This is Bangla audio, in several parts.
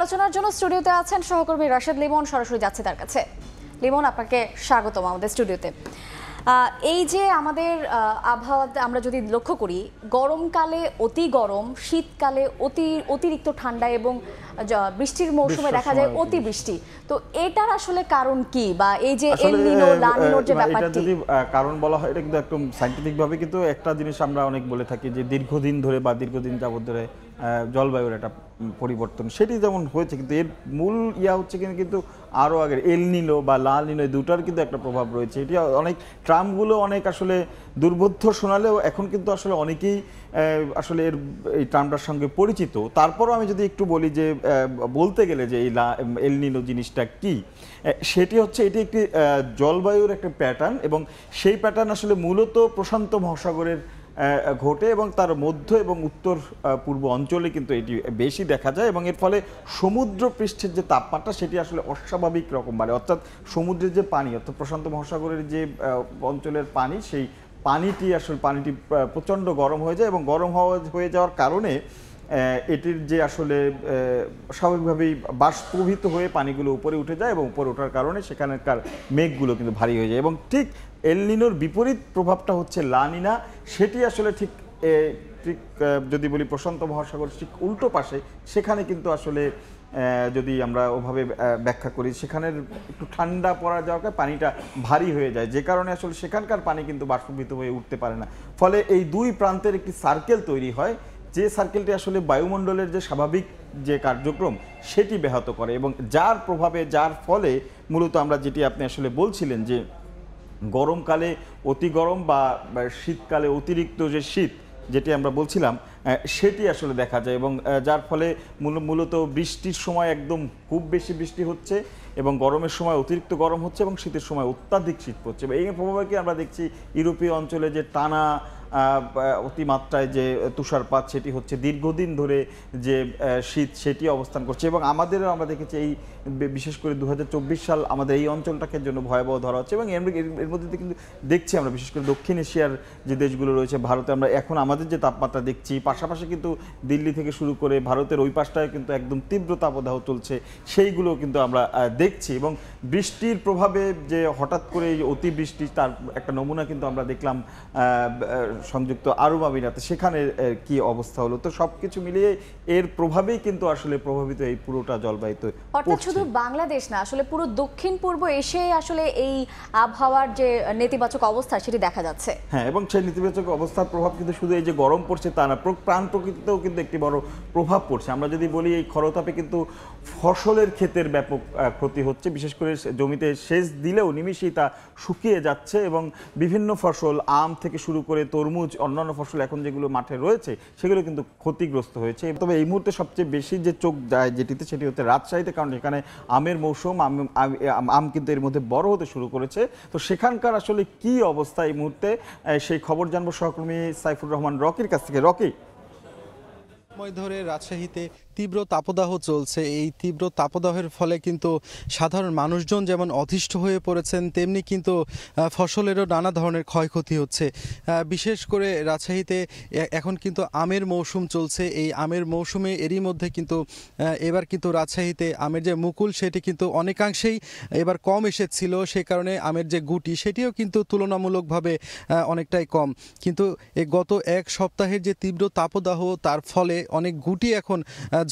আলোচনার জন্য স্টুডিওতে আছেন সহকর্মী রাশেদ লিমন। সরাসরি যাচ্ছে তার কাছে। লিমন, আপনাকে স্বাগতম আমাদের স্টুডিওতে। এই যে আমাদের আবহাওয়া আমরা যদি লক্ষ্য করি, গরমকালে অতি গরম, শীতকালে অতিরিক্ত ঠান্ডা এবং বৃষ্টির মৌসুমে দেখা যায় অতি বৃষ্টি। তো এটার আসলে কারণ কি, বা এই যে এল নিনো লা নিনোর যে ব্যাপারটি, এটা যদি কারণ বলা হয়, এটা কিন্তু একদম সায়েন্টিফিক ভাবে কিন্তু একটা জিনিস আমরা অনেক বলে থাকি যে দীর্ঘদিন ধরে বা দীর্ঘদিন যাবত ধরে জলবায়ুর একটা পরিবর্তন সেটি যেমন হয়েছে, কিন্তু এর মূল হচ্ছে কিন্তু আরও আগের এল নিনো বা লা নিনো দুটার কিন্তু একটা প্রভাব রয়েছে। এটি অনেক ট্রামগুলো অনেক আসলে দুর্বোধ্য শোনালেও এখন কিন্তু আসলে অনেকেই আসলে এই ট্রামটার সঙ্গে পরিচিত। তারপরও আমি যদি একটু বলি যে বলতে গেলে যে এই এল নিনো জিনিসটা কি, সেটি হচ্ছে এটি একটি জলবায়ুর একটা প্যাটার্ন, এবং সেই প্যাটার্ন আসলে মূলত প্রশান্ত মহাসাগরের ঘটে এবং তার মধ্য এবং উত্তর পূর্ব অঞ্চলে কিন্তু এটি বেশি দেখা যায়, এবং এর ফলে সমুদ্র পৃষ্ঠের যে তাপমাত্রা সেটি আসলে অস্বাভাবিক রকম বাড়ে। অর্থাৎ সমুদ্রের যে পানি, অর্থাৎ প্রশান্ত মহাসাগরের যে অঞ্চলের পানি, সেই পানিটি প্রচণ্ড গরম হয়ে যায়, এবং গরম হয়ে যাওয়ার কারণে এটির যে আসলে স্বাভাবিকভাবেই বাষ্পীভূত হয়ে পানিগুলো উপরে উঠে যায়, এবং উপরে ওঠার কারণে সেখানকার মেঘগুলো কিন্তু ভারী হয়ে যায়। এবং ঠিক এল নিনোর বিপরীত প্রভাবটা হচ্ছে লা নিনা। সেটি আসলে ঠিক যদি বলি প্রশান্ত মহাসাগর ঠিক উল্টো পাশে, সেখানে কিন্তু আসলে যদি আমরা ওভাবে ব্যাখ্যা করি, সেখানের একটু ঠান্ডা পড়া যাওয়ার কারণে পানিটা ভারী হয়ে যায়, যে কারণে আসলে সেখানকার পানি কিন্তু বাষ্পীভূত হয়ে উঠতে পারে না। ফলে এই দুই প্রান্তের একটি সার্কেল তৈরি হয়, যে সার্কেলটি আসলে বায়ুমণ্ডলের যে স্বাভাবিক যে কার্যক্রম সেটি ব্যাহত করে, এবং যার প্রভাবে যার ফলে মূলত আমরা যেটি আপনি আসলে বলছিলেন যে গরমকালে অতি গরম বা শীতকালে অতিরিক্ত যে শীত যেটি আমরা বলছিলাম, সেটি আসলে দেখা যায়, এবং যার ফলে মূলত বৃষ্টির সময় একদম খুব বেশি বৃষ্টি হচ্ছে, এবং গরমের সময় অতিরিক্ত গরম হচ্ছে, এবং শীতের সময় অত্যাধিক শীত পড়ছে। এই প্রভাবে কি আমরা দেখছি ইউরোপীয় অঞ্চলে যে টানা অতিমাত্রায় যে তুষারপাত সেটি হচ্ছে, দীর্ঘদিন ধরে যে শীত সেটি অবস্থান করছে, এবং আমাদেরও আমরা দেখেছি এই বিশেষ করে 2024 সাল আমাদের এই অঞ্চলটাকে জন্য ভয়াবহ ধরা হচ্ছে। এবং এর মধ্যে কিন্তু দেখছি আমরা বিশেষ করে দক্ষিণ এশিয়ার যে দেশগুলো রয়েছে, ভারতে আমরা এখন আমাদের যে তাপমাত্রা দেখছি, পাশাপাশি কিন্তু দিল্লি থেকে শুরু করে ভারতের ওই পাশটায় কিন্তু একদম তীব্র তাপদাহ চলছে, সেইগুলো কিন্তু আমরা দেখছি। এবং বৃষ্টির প্রভাবে যে হঠাৎ করে অতিবৃষ্টি, তার একটা নমুনা কিন্তু আমরা দেখলাম সংযুক্ত আরব আমিরাতে, সেখানে কি অবস্থা হলো। তো সবকিছু মিলিয়ে এর প্রভাবেই কিন্তু আসলে প্রভাবিত এই পুরোটা জলবায়ু। অর্থাৎ শুধু বাংলাদেশ না, আসলে পুরো দক্ষিণ পূর্ব এশিয়ায় আসলে এই আবহাওয়ার যে নেতিবাচক অবস্থা সেটি দেখা যাচ্ছে। হ্যাঁ, এবং সেই নেতিবাচক অবস্থার প্রভাব কিন্তু শুধু এই যে গরম পড়ছে তা না, প্রাণ প্রকৃতিতেও কিন্তু একটি বড় প্রভাব পড়ছে। আমরা যদি বলি এই খরতাপে কিন্তু ফসলের ক্ষেতের ব্যাপক ক্ষতি হচ্ছে, বিশেষ করে জমিতে সেচ দিলেও নিমিষেই তা শুকিয়ে যাচ্ছে, এবং বিভিন্ন ফসল আম থেকে শুরু করে তরমুজ, অন্যান্য ফসল এখন যেগুলো মাঠে রয়েছে সেগুলো কিন্তু ক্ষতিগ্রস্ত হয়েছে। তবে এই মুহূর্তে সবচেয়ে বেশি যে চোখ যায় যেটিতে, সেটি হচ্ছে রাজশাহীতে, কারণ এখানে আমের মৌসুম, আম কিন্তু এর মধ্যে বড় হতে শুরু করেছে। তো সেখানকার আসলে কি অবস্থা এই মুহূর্তে, সেই খবর জানবো সহকর্মী সাইফুর রহমান রকির কাছ থেকে। রকি, সময় ধরে রাজশাহীতে তীব্র তাপদাহ চলছে। এই তীব্র তাপদাহের ফলে কিন্তু সাধারণ মানুষজন যেমন অতিষ্ঠ হয়ে পড়েছেন, তেমনি কিন্তু ফসলেরও নানা ধরনের ক্ষয়ক্ষতি হচ্ছে। বিশেষ করে রাজশাহীতে এখন কিন্তু আমের মৌসুম চলছে। এই আমের মৌসুমে এরই মধ্যে কিন্তু এবার কিন্তু রাজশাহীতে আমের যে মুকুল সেটি কিন্তু অনেকাংশেই এবার কম এসেছিল, সে কারণে আমের যে গুটি সেটিও কিন্তু তুলনামূলকভাবে অনেকটাই কম। কিন্তু এই গত এক সপ্তাহের যে তীব্র তাপদাহ, তার ফলে অনেক গুটি এখন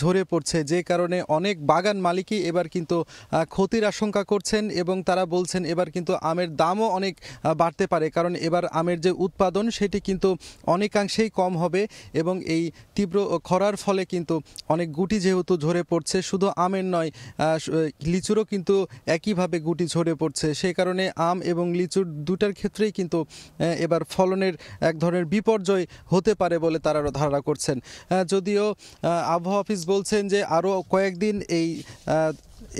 ঝরে পড়ছে, যে কারণে অনেক বাগান মালিকই এবার কিন্তু ক্ষতির আশঙ্কা করছেন, এবং তারা বলছেন এবার কিন্তু আমের দামও অনেক বাড়তে পারে, কারণ এবার আমের যে উৎপাদন সেটি কিন্তু অনেকাংশেই কম হবে, এবং এই তীব্র খরার ফলে কিন্তু অনেক গুটি যেহেতু ঝরে পড়ছে, শুধু আমের নয় লিচুরও কিন্তু একইভাবে গুটি ঝরে পড়ছে। সেই কারণে আম এবং লিচুর দুটার ক্ষেত্রেই কিন্তু এবার ফলনের এক ধরনের বিপর্যয় হতে পারে বলে তারা ধারণা করছেন। যদিও আবহাওয়া অফিস বলছেন যে আরও কয়েকদিন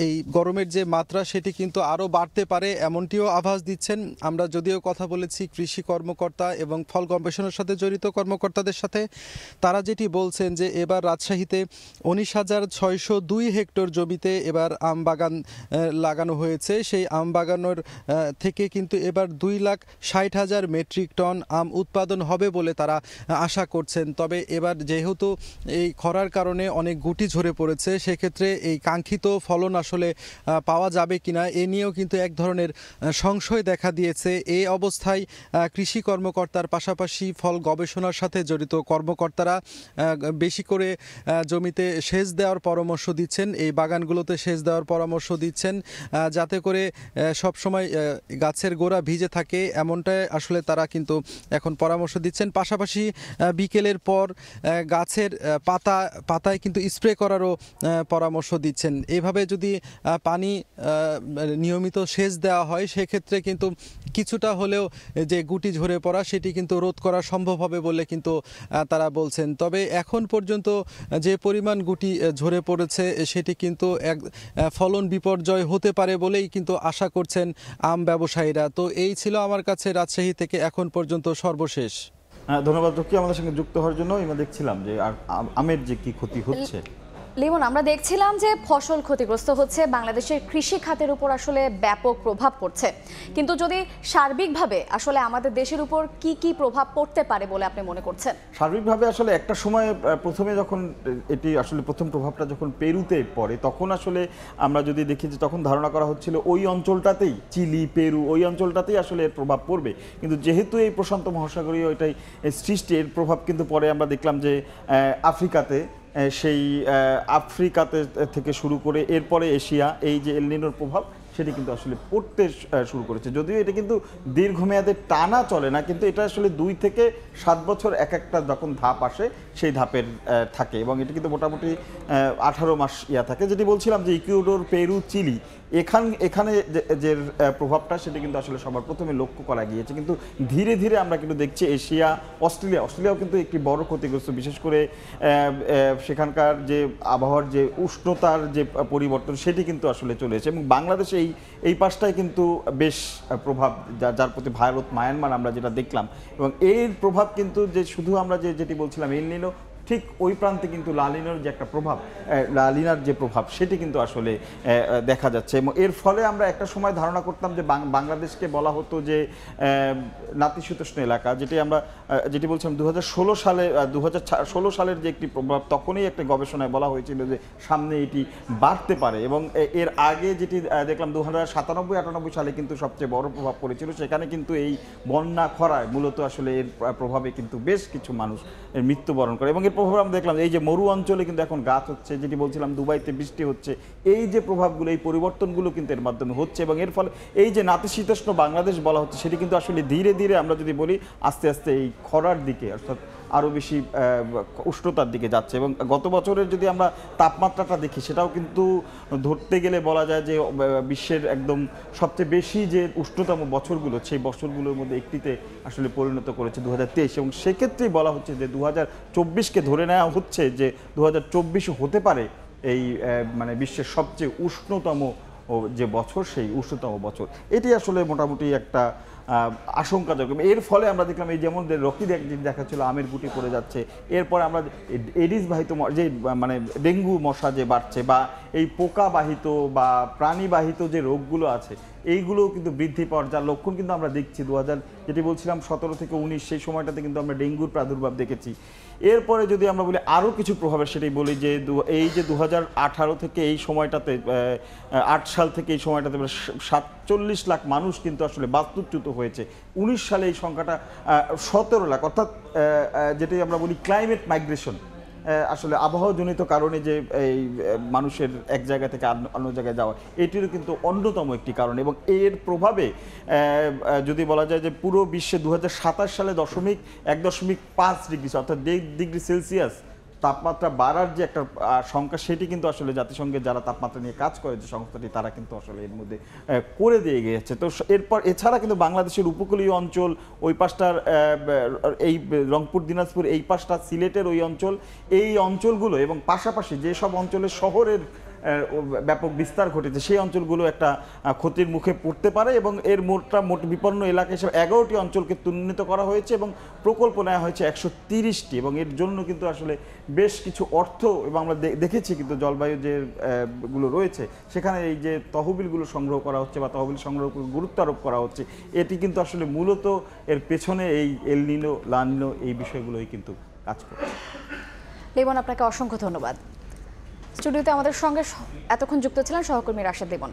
এই গরমের যে মাত্রা সেটি কিন্তু আরও বাড়তে পারে এমনটিও আভাস দিচ্ছেন। আমরা যদিও কথা বলেছি কৃষি কর্মকর্তা এবং ফল গবেষণার সাথে জড়িত কর্মকর্তাদের সাথে, তারা যেটি বলছেন যে এবার রাজশাহীতে 19,602 হেক্টর জমিতে এবার আম বাগান লাগানো হয়েছে। সেই আম বাগানোর থেকে কিন্তু এবার 2,60,000 মেট্রিক টন আম উৎপাদন হবে বলে তারা আশা করছেন। তবে এবার যেহেতু এই খরার কারণে অনেক গুটি ঝরে পড়েছে, সেক্ষেত্রে এই কাঙ্ক্ষিত ফলন আসলে পাওয়া যাবে কিনা এ নিয়েও কিন্তু এক ধরনের সংশয় দেখা দিয়েছে। এই অবস্থায় কৃষি কর্মকর্তার পাশাপাশি ফল গবেষণার সাথে জড়িত কর্মকর্তারা বেশি করে জমিতে সেচ দেওয়ার পরামর্শ দিচ্ছেন, এই বাগানগুলোতে সেচ দেওয়ার পরামর্শ দিচ্ছেন, যাতে করে সবসময় গাছের গোড়া ভিজে থাকে, এমনটাই আসলে তারা কিন্তু এখন পরামর্শ দিচ্ছেন। পাশাপাশি বিকেলের পর গাছের পাতায় কিন্তু স্প্রে করারও পরামর্শ দিচ্ছেন। এভাবে যদি পানি নিয়মিত সেচ দেওয়া হয়, সেক্ষেত্রে কিন্তু কিছুটা হলেও যে গুটি ঝরে পড়া সেটি কিন্তু রোধ করা সম্ভব হবে বলে কিন্তু তারা বলছেন। তবে এখন পর্যন্ত যে পরিমাণ গুটি ঝরে পড়েছে সেটি কিন্তু এক ফলন বিপর্যয় হতে পারে বলেই কিন্তু আশা করছেন আম ব্যবসায়ীরা। তো এই ছিল আমার কাছে রাজশাহী থেকে এখন পর্যন্ত সর্বশেষ। ধন্যবাদ রকি আমাদের সঙ্গে যুক্ত হওয়ার জন্য। আমরা দেখছিলাম যে আমের যে কি ক্ষতি হচ্ছে। লিমন, আমরা দেখছিলাম যে ফসল ক্ষতিগ্রস্ত হচ্ছে, বাংলাদেশের কৃষি খাতের উপর আসলে ব্যাপক প্রভাব পড়ছে, কিন্তু যদি সার্বিকভাবে আসলে আমাদের দেশের উপর কি কি প্রভাব পড়তে পারে বলে আপনি মনে করছেন? সার্বিকভাবে আসলে একটা সময় প্রথমে যখন এটি আসলে প্রথম প্রভাবটা যখন পেরুতে পড়ে, তখন আসলে আমরা যদি দেখি যে তখন ধারণা করা হচ্ছিল ওই অঞ্চলটাতেই, চিলি, পেরু, ওই অঞ্চলটাতেই আসলে এর প্রভাব পড়বে। কিন্তু যেহেতু এই প্রশান্ত মহাসাগরীয় এটাই সৃষ্টি, এর প্রভাব কিন্তু পরে আমরা দেখলাম যে আফ্রিকাতে, সেই আফ্রিকাতে থেকে শুরু করে এরপরে এশিয়া, এই যে এল নিনোর প্রভাব সেটি কিন্তু আসলে পড়তে শুরু করেছে। যদিও এটা কিন্তু দীর্ঘমেয়াদে টানা চলে না, কিন্তু এটা আসলে 2 থেকে 7 বছর এক একটা যখন ধাপ আসে সেই ধাপের থাকে, এবং এটি কিন্তু মোটামুটি 18 মাস থাকে। যেটি বলছিলাম যে ইকুয়েডর, পেরু, চিলি, এখানে যে প্রভাবটা সেটি কিন্তু আসলে সবার প্রথমে লক্ষ্য করা গিয়েছে। কিন্তু ধীরে ধীরে আমরা কিন্তু দেখছি এশিয়া, অস্ট্রেলিয়াও কিন্তু একটি বড় ক্ষতিগ্রস্ত, বিশেষ করে সেখানকার যে আবহাওয়ার যে উষ্ণতার যে পরিবর্তন সেটি কিন্তু আসলে চলেছে, এবং বাংলাদেশে এই পাশটায় কিন্তু বেশ প্রভাব, যার প্রতি ভারত, মায়ানমার আমরা যেটা দেখলাম, এবং এর প্রভাব কিন্তু যে শুধু আমরা যেটি বলছিলাম এল নিনো, ঠিক ওই প্রান্তে কিন্তু লালিনার যে একটা প্রভাব, লালিনার যে প্রভাব সেটি কিন্তু আসলে দেখা যাচ্ছে। এবং এর ফলে আমরা একটা সময় ধারণা করতাম যে বাংলাদেশকে বলা হতো যে নাতিশীতোষ্ণ এলাকা, যেটি বলছিলাম 2016 সালের যে একটি প্রভাব, তখনই একটা গবেষণায় বলা হয়েছিল যে সামনে এটি বাড়তে পারে। এবং এর আগে যেটি দেখলাম 2097-98 সালে কিন্তু সবচেয়ে বড় প্রভাব পড়েছিল, সেখানে কিন্তু এই বন্যা, খরায় মূলত আসলে এর প্রভাবে কিন্তু বেশ কিছু মানুষ মৃত্যুবরণ করে। এবং এর প্রভাব আমরা দেখলাম এই যে মরু অঞ্চলে কিন্তু এখন গাছ হচ্ছে, যেটি বলছিলাম দুবাইতে বৃষ্টি হচ্ছে, এই যে প্রভাবগুলো, এই পরিবর্তনগুলো কিন্তু এর মাধ্যমে হচ্ছে। এবং এর ফলে এই যে নাতিশীতোষ্ণ বাংলাদেশ বলা হচ্ছে, সেটি কিন্তু আসলে ধীরে ধীরে আমরা যদি বলি আস্তে আস্তে এই খরার দিকে, অর্থাৎ আরও বেশি উষ্ণতার দিকে যাচ্ছে। এবং গত বছরের যদি আমরা তাপমাত্রাটা দেখি, সেটাও কিন্তু ধরতে গেলে বলা যায় যে বিশ্বের একদম সবচেয়ে বেশি যে উষ্ণতম বছরগুলো, সেই বছরগুলোর মধ্যে একটিতে আসলে পরিণত করেছে 2023। এবং সেক্ষেত্রেই বলা হচ্ছে যে 2024কে ধরে নেওয়া হচ্ছে যে 2024 হতে পারে এই মানে বিশ্বের সবচেয়ে উষ্ণতম যে বছর, সেই উষ্ণতম বছর। এটি আসলে মোটামুটি একটা আশঙ্কাজনক। এর ফলে আমরা দেখলাম এই যেমন রকি দেখাচ্ছিল আমের গুটি পড়ে যাচ্ছে, এরপরে আমরা এডিস বাহিত যে মানে ডেঙ্গু মশা যে বাড়ছে, বা এই পোকা বাহিত বা প্রাণী বাহিত যে রোগগুলো আছে, এইগুলোও কিন্তু বৃদ্ধি পাওয়ার যার লক্ষণ কিন্তু আমরা দেখছি। 2000 যেটি বলছিলাম 17 থেকে 19 সেই সময়টাতে কিন্তু আমরা ডেঙ্গুর প্রাদুর্ভাব দেখেছি। এরপরে যদি আমরা বলি আরও কিছু প্রভাবের, সেটাই বলি যে এই যে 2018 থেকে এই সময়টাতে, 8 সাল থেকে এই সময়টাতে 47 লাখ মানুষ কিন্তু আসলে বাস্তুচ্যুত হয়েছে। 19 সালে এই সংখ্যাটা 17 লাখ, অর্থাৎ যেটি আমরা বলি ক্লাইমেট মাইগ্রেশন, আসলে আবহাওয়াজনিত কারণে যে এই মানুষের এক জায়গা থেকে অন্য জায়গায় যাওয়া, এটিরও কিন্তু অন্যতম একটি কারণ। এবং এর প্রভাবে যদি বলা যায় যে পুরো বিশ্বে 2027 সালে 1.5 ডিগ্রি, অর্থাৎ 1.5 ডিগ্রি সেলসিয়াস তাপমাত্রা বাড়ার যে একটা সংখ্যা, সেটি কিন্তু আসলে জাতিসংঘের যারা তাপমাত্রা নিয়ে কাজ করে যে সংস্থাটি, তারা কিন্তু আসলে এর মধ্যে করে দিয়ে গিয়েছে। তো এরপর এছাড়া কিন্তু বাংলাদেশের উপকূলীয় অঞ্চল, ওই পাশটার এই রংপুর, দিনাজপুর, এই পাশটা সিলেটের ওই অঞ্চল, এই অঞ্চলগুলো, এবং পাশাপাশি যেসব অঞ্চলের শহরের ব্যাপক বিস্তার ঘটেছে সেই অঞ্চলগুলো একটা ক্ষতির মুখে পড়তে পারে এবং এর মোট বিপন্ন এলাকা হিসেবে 11টি অঞ্চলকে চিহ্নিত করা হয়েছে এবং প্রকল্প নেওয়া হয়েছে 130টি এবং এর জন্য কিন্তু আসলে বেশ কিছু অর্থ এবং আমরা দেখেছি কিন্তু জলবায়ু যে গুলো রয়েছে সেখানে এই যে তহবিলগুলো সংগ্রহ করা হচ্ছে বা তহবিল সংগ্রহ গুরুত্ব আরোপ করা হচ্ছে এটি কিন্তু আসলে মূলত এর পেছনে এই এল নিনো লা নিনো এই বিষয়গুলোই কিন্তু কাজ করছে। লিমন, আপনাকে অসংখ্য ধন্যবাদ। স্টুডিওতে আমাদের সঙ্গে এতক্ষণ যুক্ত ছিলেন সহকর্মী রাশেদ লিমন।